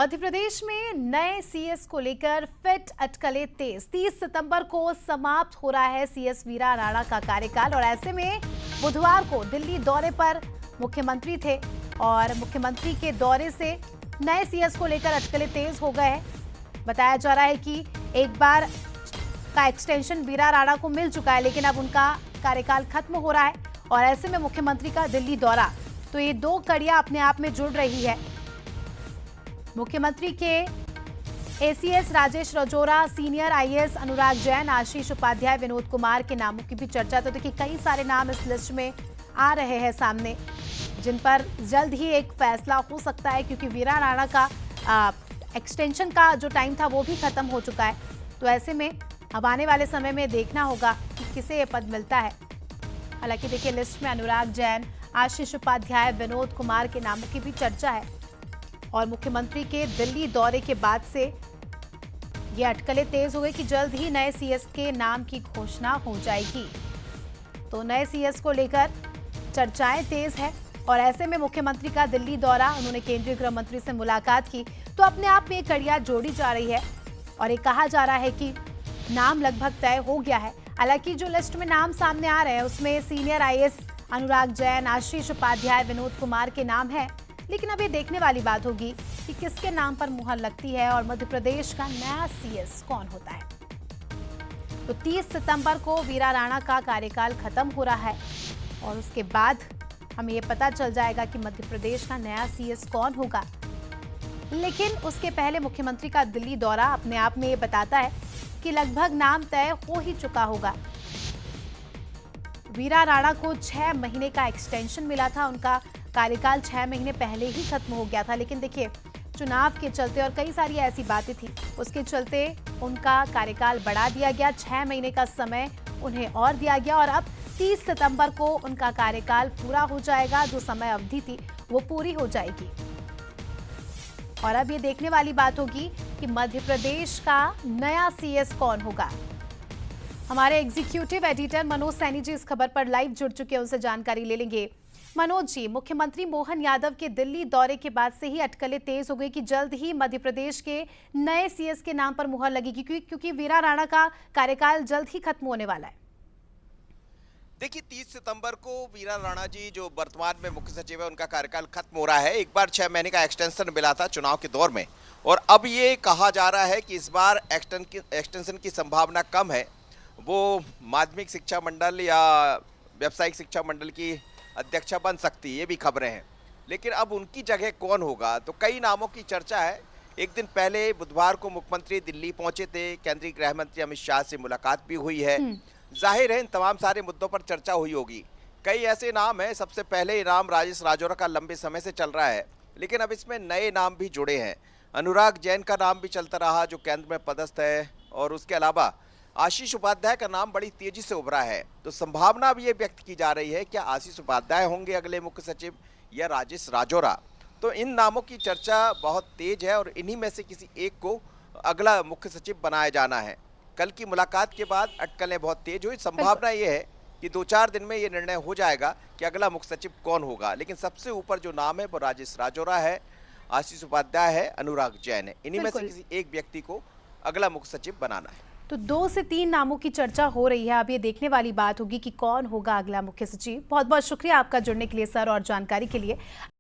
मध्य प्रदेश में नए सीएस को लेकर फिट अटकलें तेज। 30 सितंबर को समाप्त हो रहा है सीएस वीरा राणा का कार्यकाल और ऐसे में बुधवार को दिल्ली दौरे पर मुख्यमंत्री थे और मुख्यमंत्री के दौरे से नए सीएस को लेकर अटकलें तेज हो गए हैं। बताया जा रहा है कि एक बार का एक्सटेंशन वीरा राणा को मिल चुका है, लेकिन अब उनका कार्यकाल खत्म हो रहा है और ऐसे में मुख्यमंत्री का दिल्ली दौरा, तो ये दो कड़ियां अपने आप में जुड़ रही है। मुख्यमंत्री के ACS Rajesh Rajora, senior IAS Anurag Jain, Ashish Upadhyay, Vinod Kumar के नामों की भी चर्चा। तो देखिए, कई सारे नाम इस लिस्ट में आ रहे हैं सामने, जिन पर जल्द ही एक फैसला हो सकता है, क्योंकि वीरा राणा का एक्सटेंशन का जो टाइम था वो भी खत्म हो चुका है। तो ऐसे में अब आने वाले समय में देखना होगा कि किसे ये पद मिलता है। हालांकि देखिए, लिस्ट में अनुराग जैन, आशीष उपाध्याय, विनोद कुमार के नामों की भी चर्चा है और मुख्यमंत्री के दिल्ली दौरे के बाद से ये अटकलें तेज हो गई कि जल्द ही नए सीएस के नाम की घोषणा हो जाएगी। तो नए सीएस को लेकर चर्चाएं तेज है और ऐसे में मुख्यमंत्री का दिल्ली दौरा, उन्होंने केंद्रीय गृह मंत्री से मुलाकात की, तो अपने आप में एक कड़ियां जोड़ी जा रही है और ये कहा जा रहा है कि नाम लगभग तय हो गया है। हालांकि जो लिस्ट में नाम सामने आ रहे हैं उसमें सीनियर आईएएस अनुराग जैन, आशीष उपाध्याय, विनोद कुमार के नाम है, लेकिन अब ये देखने वाली बात होगी कि किसके नाम पर मुहर लगती है और मध्य प्रदेश का नया सीएस कौन होता है। तो 30 सितंबर को वीरा राणा का कार्यकाल खत्म हो रहा है और उसके बाद हमें ये पता चल जाएगा कि मध्य प्रदेश का नया सीएस कौन होगा। लेकिन उसके पहले मुख्यमंत्री का दिल्ली दौरा अपने आप में ये बताता है कि लगभग नाम तय हो ही चुका होगा। वीरा राणा को 6 महीने का एक्सटेंशन मिला था, उनका कार्यकाल 6 महीने पहले ही खत्म हो गया था, लेकिन देखिए, चुनाव के चलते और कई सारी ऐसी बातें थी, उसके चलते उनका कार्यकाल बढ़ा दिया गया। 6 महीने का समय उन्हें और दिया गया और अब 30 सितंबर को उनका कार्यकाल पूरा हो जाएगा। जो समय अवधि थी वो पूरी हो जाएगी और अब ये देखने वाली बात होगी कि मध्य प्रदेश का नया सीएस कौन होगा। हमारे एग्जीक्यूटिव एडिटर मनोज सैनी जी इस खबर पर लाइव जुड़ चुके हैं, उनसे जानकारी ले लेंगे। मनोज जी, मुख्यमंत्री मोहन यादव के दिल्ली दौरे के बाद से ही अटकलें तेज हो गई कि जल्द ही मध्य प्रदेश के नए सीएस के नाम पर मुहर लगेगी, क्योंकि वीरा राणा का कार्यकाल जल्द ही खत्म होने वाला है। देखिए, 30 सितंबर को वीरा राणा जी, जो वर्तमान में मुख्य सचिव है, उनका कार्यकाल खत्म हो रहा है। एक बार 6 महीने का एक्सटेंशन मिला था चुनाव के दौर में और अब ये कहा जा रहा है कि इस बार एक्सटेंशन की संभावना कम है। वो माध्यमिक शिक्षा मंडल या व्यावसायिक शिक्षा मंडल की अध्यक्षा बन सकती है, ये भी खबरें हैं। लेकिन अब उनकी जगह कौन होगा, तो कई नामों की चर्चा है। एक दिन पहले बुधवार को मुख्यमंत्री दिल्ली पहुंचे थे, केंद्रीय गृह मंत्री अमित शाह से मुलाकात भी हुई है। जाहिर है इन तमाम सारे मुद्दों पर चर्चा हुई होगी। कई ऐसे नाम हैं, सबसे पहले ये नाम राजेश राजौरा का लंबे समय से चल रहा है, लेकिन अब इसमें नए नाम भी जुड़े हैं। अनुराग जैन का नाम भी चलता रहा, जो केंद्र में पदस्थ है, और उसके अलावा आशीष उपाध्याय का नाम बड़ी तेजी से उभरा है। तो संभावना अब ये व्यक्त की जा रही है क्या आशीष उपाध्याय होंगे अगले मुख्य सचिव या राजेश राजौरा। तो इन नामों की चर्चा बहुत तेज है और इन्हीं में से किसी एक को अगला मुख्य सचिव बनाया जाना है। कल की मुलाकात के बाद अटकलें बहुत तेज हुई। संभावना ये है कि 2-4 दिन में ये निर्णय हो जाएगा कि अगला मुख्य सचिव कौन होगा, लेकिन सबसे ऊपर जो नाम है वो राजेश राजौरा है, आशीष उपाध्याय है, अनुराग जैन है। इन्हीं में से किसी एक व्यक्ति को अगला मुख्य सचिव बनाना है। तो 2 से 3 नामों की चर्चा हो रही है। अब ये देखने वाली बात होगी कि कौन होगा अगला मुख्य सचिव। बहुत बहुत शुक्रिया आपका जुड़ने के लिए सर और जानकारी के लिए।